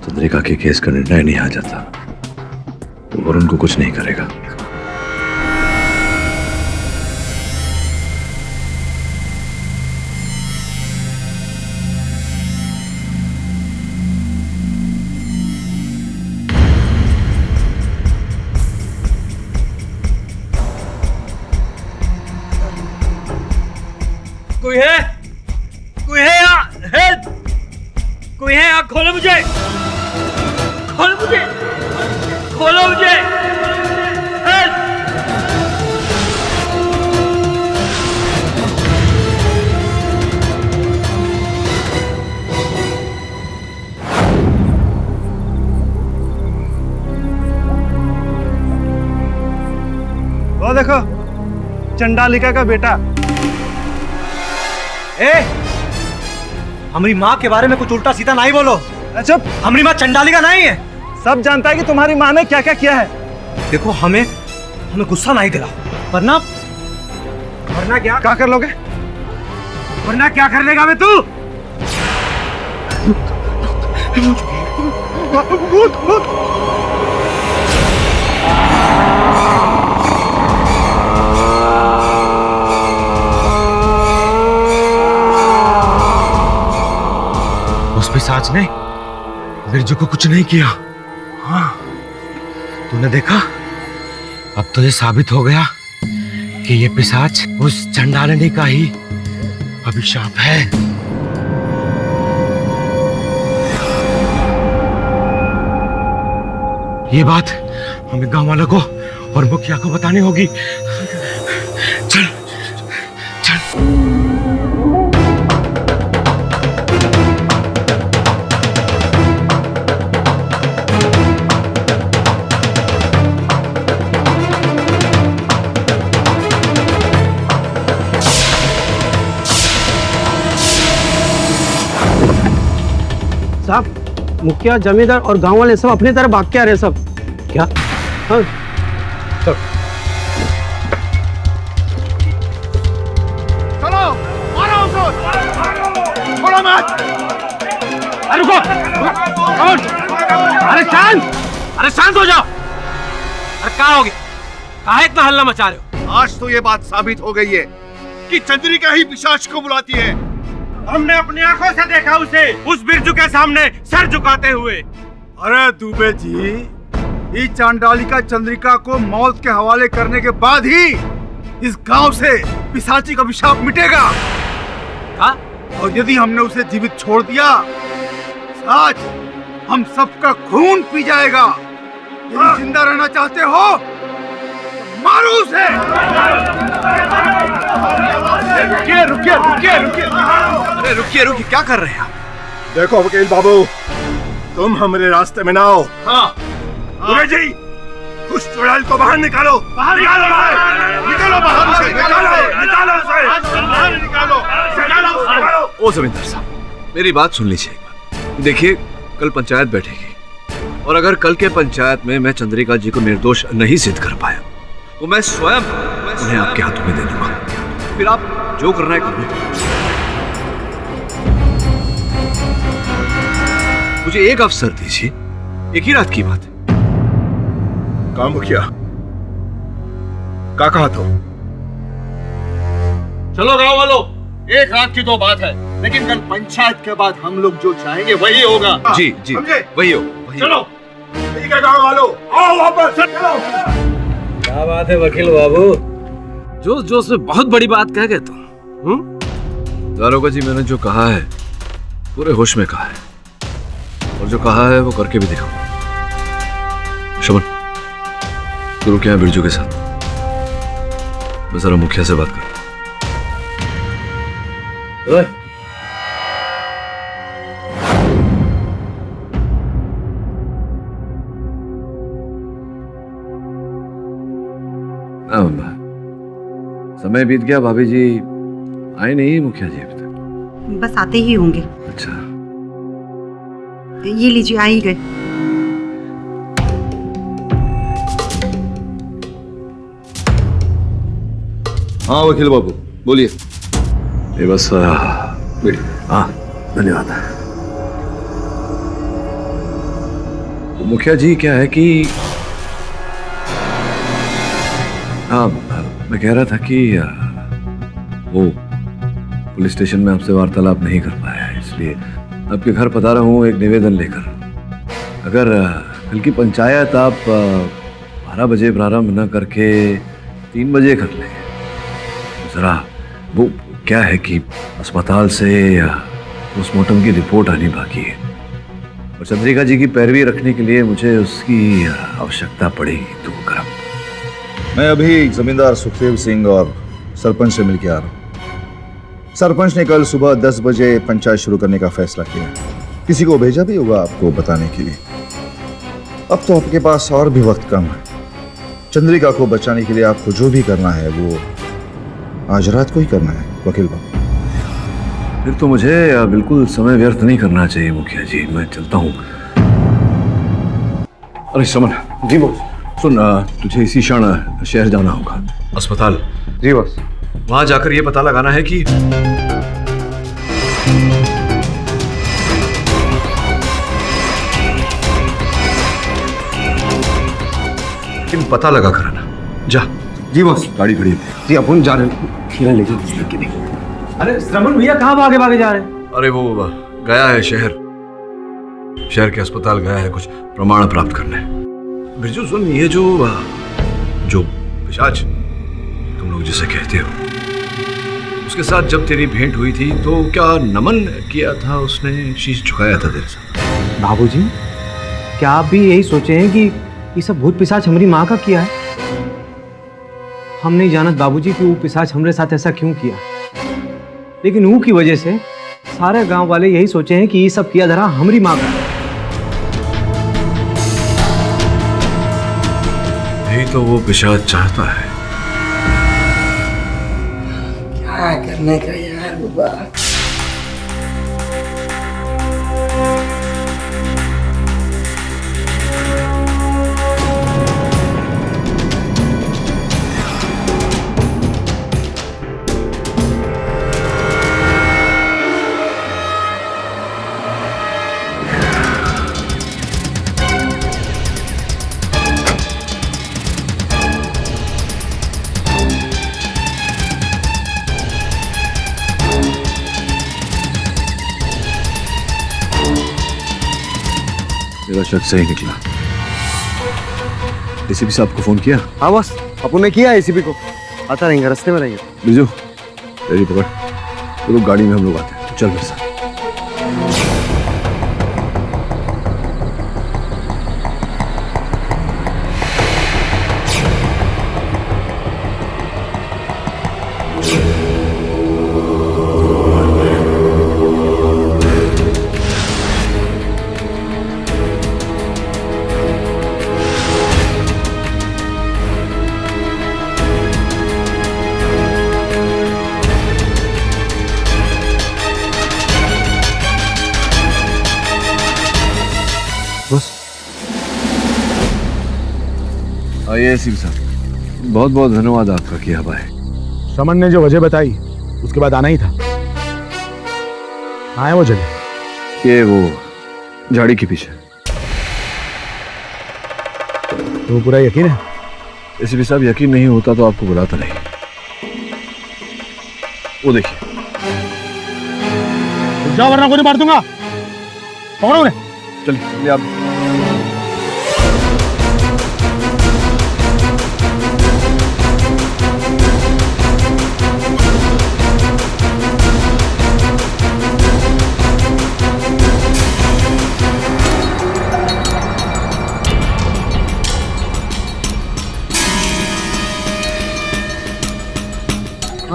चंद्रिका के केस का निर्णय नहीं आ जाता, तो वरुण को कुछ नहीं करेगा। कोई है? कोई है यहाँ? हेल्प! कोई है यहाँ? खोलो मुझे! खोलो मुझे! खोलो मुझे! हेल्प! वो देखो, चंडालिका का बेटा। ए, हमारी माँ के बारे में कुछ उल्टा सीधा नहीं बोलो। चुप। हमारी माँ चंडालिका नहीं है। सब जानता है कि तुम्हारी माँ ने क्या क्या किया है। देखो, हमें गुस्सा नहीं दिला, वरना क्या कर लोगे? वरना क्या कर लेगा मैं तू? उस पिशाच ने बिरजू को कुछ नहीं किया। हाँ, तूने देखा? अब तो ये साबित हो गया कि ये पिशाच उस चंडालिनी का ही अभिशाप है। ये बात हमें गांव वालों को और मुखिया को बतानी होगी। चल चल। साहब, मुखिया, जमींदार और गांव वाले सब अपनी तरफ भाग के आ रहे सब। क्या? हाँ, चलो चलो, मारो उसको, छोड़ो मत। अरे रुको, अरे शांत हो जाओ। अरे क्या हो गया? काहे इतना हल्ला मचा रहे हो? आज तो ये बात साबित हो गई है कि चंद्रिका ही पिशाच को बुलाती है। हमने अपनी आंखों से देखा उसे उस बिरजू के सामने सर झुकाते हुए। अरे दुबे जी, इस चांडालिका चंद्रिका को मौत के हवाले करने के बाद ही इस गांव से पिशाची का अभिशाप मिटेगा। और यदि हमने उसे जीवित छोड़ दिया, आज हम सबका खून पी जाएगा। यदि जिंदा रहना चाहते हो, मारो उसे। रुकिए रुकिए रुकिए रुकिए, अरे रुकिए रुकिए, क्या कर रहे हैं आप? देखो वकील बाबू, तुम हमारे रास्ते में ना आओ। हाँ, जी, उस चुड़ैल को बाहर निकालो। बाहर निकालो, निकालो बाहर उसे, निकालो उसे, बाहर निकालो। ओ जमींदार साहब, मेरी बात सुन लीजिए एक बार। देखिए, कल पंचायत बैठेगी और अगर कल के पंचायत में मैं चंद्रिका जी को निर्दोष नहीं सिद्ध कर पाया तो मैं स्वयं उन्हें आपके हाथों में दे दूंगा। फिर आप जो करना है करो। मुझे एक अवसर दीजिए, एक ही रात की बात है। काम मुखिया, क्या कहा तो? चलो गांव वालों, एक रात की तो बात है, लेकिन कल पंचायत के बाद हम लोग जो चाहेंगे वही होगा। जी जी, वही हो। चलो ठीक है गांव वालों, आओ वापस चलो। क्या बात है वकील बाबू, जोश जोश में बहुत बड़ी बात कह गए तुम। दारोगा जी, मैंने जो कहा है पूरे होश में कहा है, और जो कहा है वो करके भी देखो। शमन, तू रुक यहाँ बिरजू के साथ, मैं जरा मुखिया से बात कर। समय बीत गया, भाभी जी आए नहीं मुखिया जी अभी तक? बस आते ही होंगे। अच्छा, ये लीजिए, आ ही गए। हाँ वकील बाबू बोलिए। ये बस हाँ, धन्यवाद। मुखिया जी क्या है कि हाँ, मैं कह रहा था कि वो पुलिस स्टेशन में आपसे वार्तालाप नहीं कर पाया, इसलिए आपके घर पधारा हूँ एक निवेदन लेकर। अगर कल की पंचायत आप 12 बजे प्रारंभ न करके 3 बजे कर लें, जरा वो क्या है कि अस्पताल से पोस्टमार्टम की रिपोर्ट आनी बाकी है और चंद्रिका जी की पैरवी रखने के लिए मुझे उसकी आवश्यकता पड़ेगी। तो कर मैं अभी जमींदार सुखदेव सिंह और सरपंच से मिलकर आ रहा हूँ। सरपंच ने कल सुबह 10 बजे पंचायत शुरू करने का फैसला किया। किसी को भेजा भी होगा आपको बताने के लिए। अब तो आपके पास और भी वक्त कम है। चंद्रिका को बचाने के लिए आपको जो भी करना है वो आज रात को ही करना है वकील बाबू। फिर तो मुझे बिल्कुल समय व्यर्थ नहीं करना चाहिए मुखिया जी, मैं चलता हूँ। अरे समन। जी बॉस। सुन, तुझे इसी क्षण शहर जाना होगा, अस्पताल। जी बॉस। वहां जाकर ये पता लगाना है कि पता लगा कर आना। जा। जी बॉस। गाड़ी खड़ी है। जी अपन जा रहे हैं, खीरा ले जाओ। अरे श्रवण भैया कहाँ भागे भागे जा रहे हैं? अरे वो गया है शहर के अस्पताल गया है कुछ प्रमाण प्राप्त करने। बिरजू सुन, ये जो पिशाच तुम लोग जिसे कहते हो, उसके साथ जब तेरी भेंट हुई थी तो क्या नमन किया था उसने, शीश झुकाया था तेरे साथ? बाबूजी, क्या आप भी यही सोचे हैं कि ये सब भूत पिशाच हमारी माँ का किया है? हम नहीं जानत बाबूजी कि वो पिशाच हमारे साथ ऐसा क्यों किया, लेकिन वो की वजह से सारे गांव वाले यही सोचे हैं कि ये सब किया धरा हमारी माँ का। यही तो वो पिशाच चाहता है। क्या करने का यार बाबा। मेरा शक सही निकला। एसीपी साहब को फोन किया? हाँ बस, अपन ने किया एसीपी को। आता रहेंगे, रास्ते में रहेंगे। बिरजू तेरी पकड़, तो लोग गाड़ी में हम लोग आते हैं, तो चल मेरे साथ। आइए एसीपी साहब, बहुत बहुत धन्यवाद आपका किया भाई। समन ने जो वजह बताई उसके बाद आना ही था। कहाँ है वो जगह? ये वो झाड़ी के पीछे। तो पूरा यकीन है? एसीपी साहब, यकीन नहीं होता तो आपको बुलाता नहीं। वो देखिए। जाओ वरना गोली मार दूंगा। पकड़ो उन्हें। चलिए आप।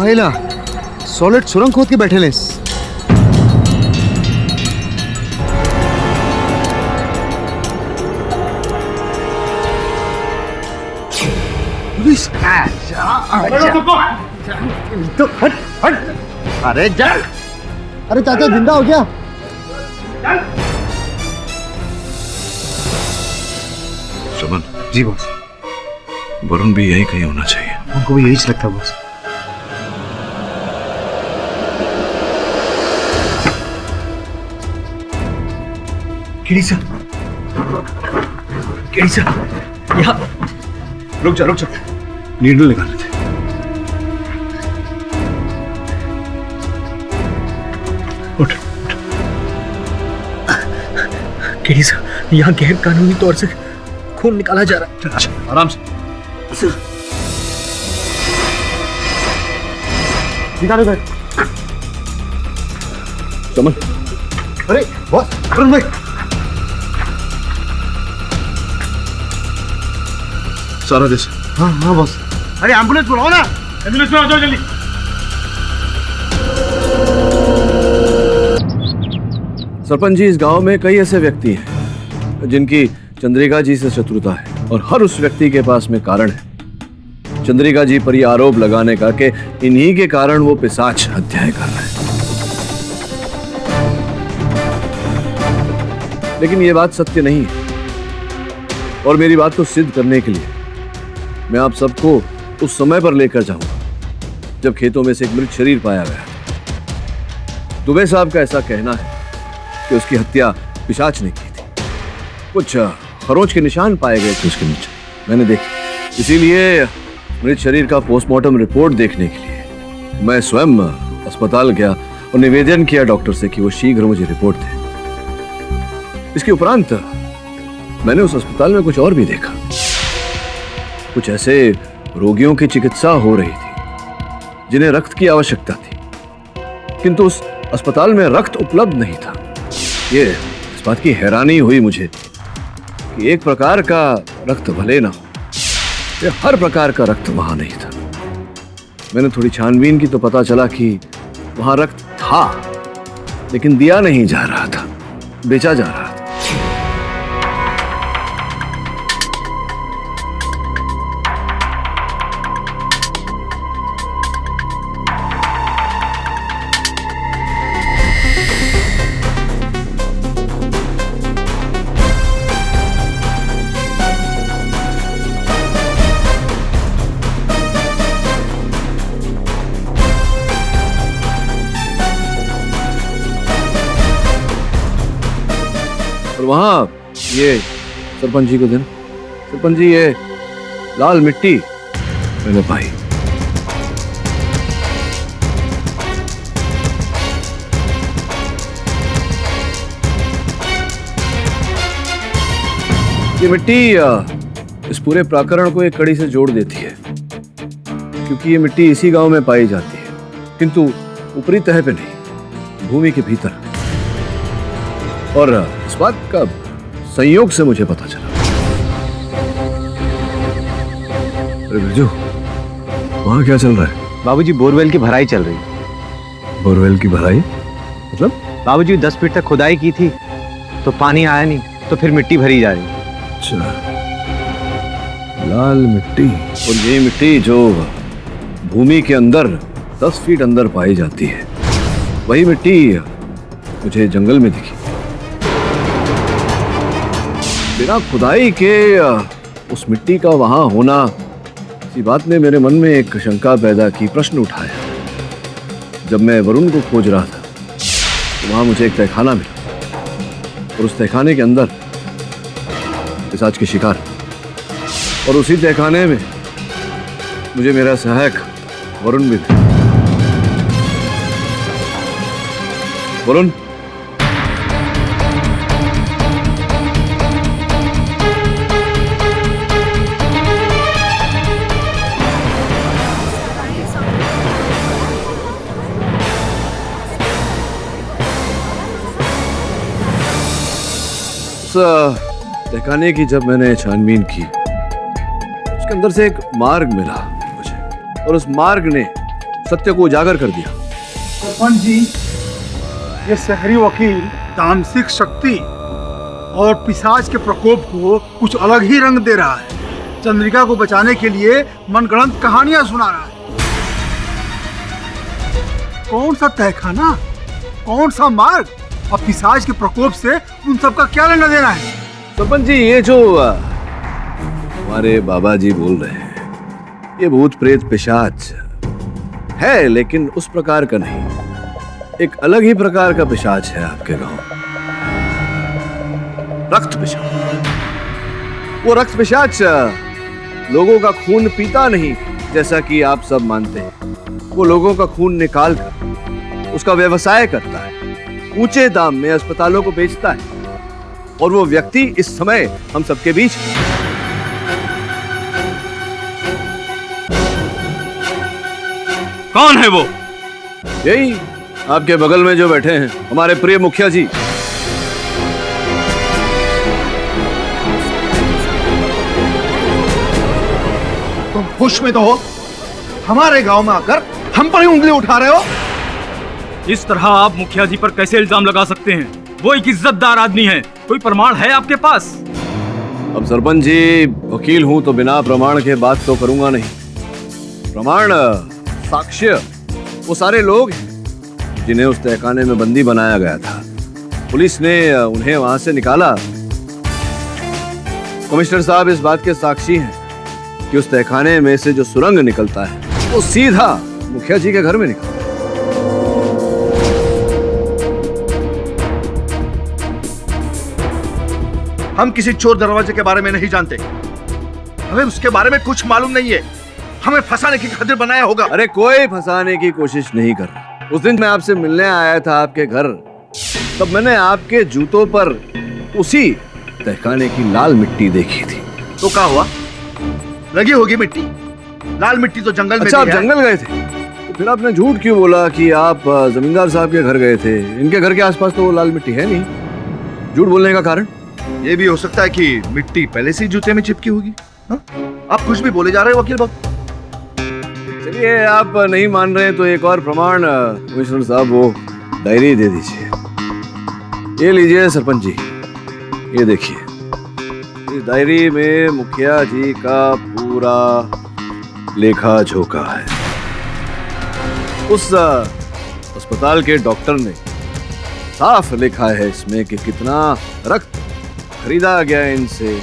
आइला सॉलिड सुरंग खोद के बैठे ले। पुलिस तो हट हट। अरे जा। अरे चाचा जिंदा हो गया? सुमन। जी बॉस। वरुण भी यही कहीं होना चाहिए। उनको भी यही लगता बॉस। केड़ी सा यहाँ रुक जा नीडल निकाल लेते। उठ केड़ी सा यहाँ गैर कानूनी तौर से खून निकाला जा रहा है। अच्छा आराम से निकालो भाई। चमन अरे बॉस अरुण भाई। सारा देश। हाँ बॉस। अरे एम्बुलेंस बुलाओ ना। एम्बुलेंस में आ जाओ जल्दी। सरपंच जी, इस गांव में कई ऐसे व्यक्ति हैं जिनकी चंद्रिका जी से शत्रुता है और हर उस व्यक्ति के पास में कारण है चंद्रिका जी पर यह आरोप लगाने का कि इन्हीं के कारण वो पिशाच हत्याएं कर रहे हैं। लेकिन ये बात सत्य नहीं है और मेरी बात को सिद्ध करने के लिए मैं आप सबको उस समय पर लेकर जाऊंगा जब खेतों में से एक मृत शरीर पाया गया। दुबे साहब का ऐसा कहना है कि उसकी हत्या पिशाच ने की थी। कुछ खरोंच के निशान पाए गए थे उसके नीचे, मैंने देखे। इसीलिए मृत शरीर का पोस्टमार्टम रिपोर्ट देखने के लिए मैं स्वयं अस्पताल गया और निवेदन किया डॉक्टर से कि वो शीघ्र मुझे रिपोर्ट दे। इसके उपरांत मैंने उस अस्पताल में कुछ और भी देखा। कुछ ऐसे रोगियों की चिकित्सा हो रही थी जिन्हें रक्त की आवश्यकता थी, किंतु उस अस्पताल में रक्त उपलब्ध नहीं था। ये इस बात की हैरानी हुई मुझे कि एक प्रकार का रक्त भले ना हो, ये हर प्रकार का रक्त वहां नहीं था। मैंने थोड़ी छानबीन की तो पता चला कि वहां रक्त था, लेकिन दिया नहीं जा रहा था, बेचा जा रहा था। और वहां ये सरपंच जी को देना। सरपंच जी, ये लाल मिट्टी मैंने पाई। ये मिट्टी इस पूरे प्रकरण को एक कड़ी से जोड़ देती है, क्योंकि ये मिट्टी इसी गांव में पाई जाती है, किंतु ऊपरी तह पे नहीं, भूमि के भीतर। और इस बात का संयोग से मुझे पता चला। अरे बिरजू, वहां क्या चल रहा है? बाबूजी, बोरवेल की भराई चल रही है। बोरवेल की भराई मतलब? बाबूजी 10 फीट तक खुदाई की थी तो पानी आया नहीं, तो फिर मिट्टी भरी जा रही। अच्छा, लाल मिट्टी। और ये मिट्टी जो भूमि के अंदर 10 फीट अंदर पाई जाती है, वही मिट्टी मुझे जंगल में दिखी। बिना खुदाई के उस मिट्टी का वहां होना, इसी बात ने मेरे मन में एक शंका पैदा की, प्रश्न उठाया। जब मैं वरुण को खोज रहा था तो वहां मुझे एक तहखाना मिला और उस तहखाने के अंदर पिशाच के शिकार, और उसी तहखाने में मुझे मेरा सहायक वरुण भी था। वरुण, तहखाने की जब मैंने छानबीन की, उसके अंदर से एक मार्ग मिला मुझे, और उस मार्ग ने सत्य को उजागर कर दिया। सरपंच जी, ये शहरी वकील तामसिक शक्ति और पिशाच के प्रकोप को कुछ अलग ही रंग दे रहा है। चंद्रिका को बचाने के लिए मनगढ़ंत कहानियां सुना रहा है। कौन सा तहखाना, कौन सा मार्ग और पिशाच के प्रकोप से उन सबका क्या लेना देना है? सरपंच जी, ये जो हमारे बाबा जी बोल रहे हैं, ये भूत प्रेत पिशाच है, लेकिन उस प्रकार का नहीं। एक अलग ही प्रकार का पिशाच है आपके गांव। रक्त पिशाच। वो रक्त पिशाच लोगों का खून पीता नहीं जैसा कि आप सब मानते हैं। वो लोगों का खून निकाल कर उसका व्यवसाय करता है, ऊंचे दाम में अस्पतालों को बेचता है। और वो व्यक्ति इस समय हम सबके बीच कौन है वो? यही आपके बगल में जो बैठे हैं, हमारे प्रिय मुखिया जी। तुम होश में तो हो? हमारे गांव में आकर हम पर ही उंगली उठा रहे हो। इस तरह आप मुखिया जी पर कैसे इल्जाम लगा सकते हैं? वो एक इज्जतदार आदमी है। कोई प्रमाण है आपके पास? अब सरपंच जी, वकील हूं तो बिना प्रमाण के बात तो करूंगा नहीं। प्रमाण, साक्ष्य वो सारे लोग हैं जिन्हें उस तहखाने में बंदी बनाया गया था। पुलिस ने उन्हें वहां से निकाला। कमिश्नर साहब इस बात के साक्षी हैं कि उस तहखाने में से जो सुरंग निकलता है वो सीधा मुखिया जी के घर में निकलता है। हम किसी चोर दरवाजे के बारे में नहीं जानते, हमें उसके बारे में कुछ मालूम नहीं है। हमें फंसाने की खातिर बनाया होगा। अरे कोई फंसाने की कोशिश नहीं कर रहा। उस दिन मैं आपसे मिलने आया था आपके घर, तब मैंने आपके जूतों पर उसी तहखाने की लाल मिट्टी देखी थी। तो क्या हुआ? लगी होगी मिट्टी। लाल मिट्टी तो जंगल में अच्छा, आप भी है। जंगल गए थे? तो फिर आपने झूठ क्यों बोला कि आप जमींदार साहब के घर गए थे? इनके घर के आसपास तो वो लाल मिट्टी है नहीं। झूठ बोलने का कारण? ये भी हो सकता है कि मिट्टी पहले से ही जूते में चिपकी होगी। आप कुछ भी बोले जा रहे हो वकील बाबू। चलिए, आप नहीं मान रहे तो एक और प्रमाण कमिश्नर साहब, वो डायरी दे दीजिए। ये लीजिए सरपंच जी, ये देखिए। इस डायरी में मुखिया जी का पूरा लेखा जोखा है। उस अस्पताल के डॉक्टर ने साफ लिखा है इसमें कि कितना रक्त खरीदा गया इनसे,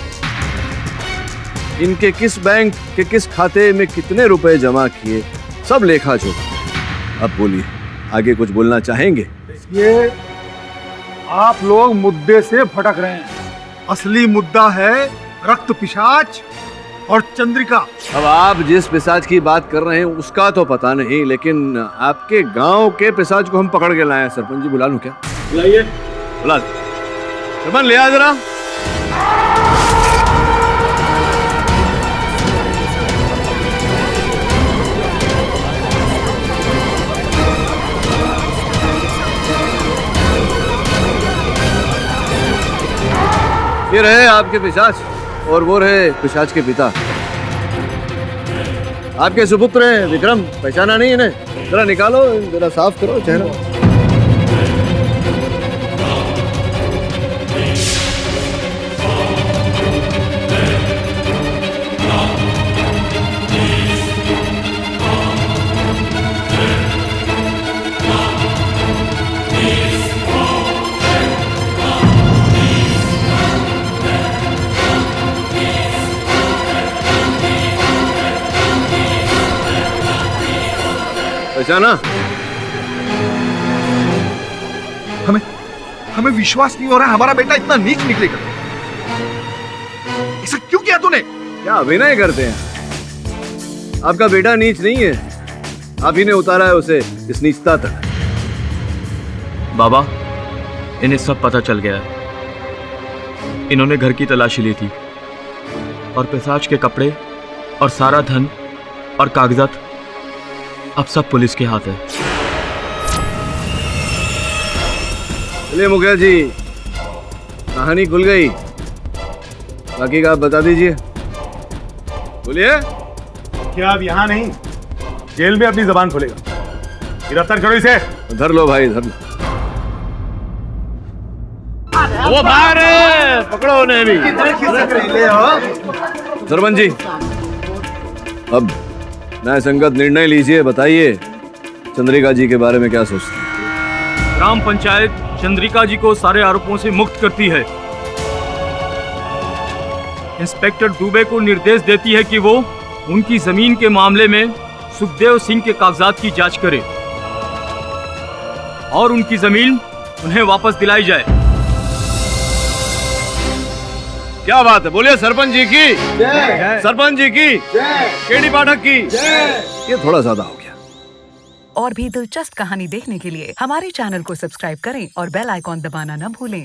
इनके किस बैंक के किस खाते में कितने रुपए जमा किए, सब लेखा जोखा। अब बोलिए, आगे कुछ बोलना चाहेंगे? ये आप लोग मुद्दे से भटक रहे हैं। असली मुद्दा है रक्त पिशाच और चंद्रिका। अब आप जिस पिशाच की बात कर रहे हैं उसका तो पता नहीं, लेकिन आपके गांव के पिशाच को हम पकड़ के लाए हैं। सरपंच जी, बुला लूं क्या? बुलाइए। बुला। सरपंच ले आ जरा। ये रहे आपके पिशाच और वो रहे पिशाच के पिता, आपके सुपुत्र हैं विक्रम। पहचाना नहीं इन्हें? जरा निकालो, जरा साफ करो चेहरा। पहचाना? हमें विश्वास नहीं हो रहा है हमारा बेटा इतना नीच निकलेगा। ऐसा क्यों किया तूने? क्या अभिनय करते हैं? आपका बेटा नीच नहीं है, आप ही ने उतारा है उसे इस नीचता तक। बाबा, इन्हें सब पता चल गया है। इन्होंने घर की तलाशी ली थी और पिशाच के कपड़े और सारा धन और कागजात अब सब पुलिस के हाथ है। चलिए मुखिया जी, कहानी खुल गई, बाकी का आप बता दीजिए। बोलिए। क्या अब यहाँ नहीं, जेल में अपनी जबान खोलेगा? गिरफ्तार करो इसे। धर लो भाई, धर लो। वो बाहर है, पकड़ो उन्हें भी। सरपंच जी, अब न्याय संगत निर्णय लीजिए। बताइए, चंद्रिका जी के बारे में क्या सोचते हैं? ग्राम पंचायत चंद्रिका जी को सारे आरोपों से मुक्त करती है। इंस्पेक्टर दुबे को निर्देश देती है कि वो उनकी जमीन के मामले में सुखदेव सिंह के कागजात की जांच करे और उनकी जमीन उन्हें वापस दिलाई जाए। क्या बात है, बोलिए सरपंच जी की सरपंच जी की केडी पाठक की। ये थोड़ा ज्यादा हो गया। और भी दिलचस्प कहानी देखने के लिए हमारे चैनल को सब्सक्राइब करें और बेल आइकॉन दबाना न भूलें।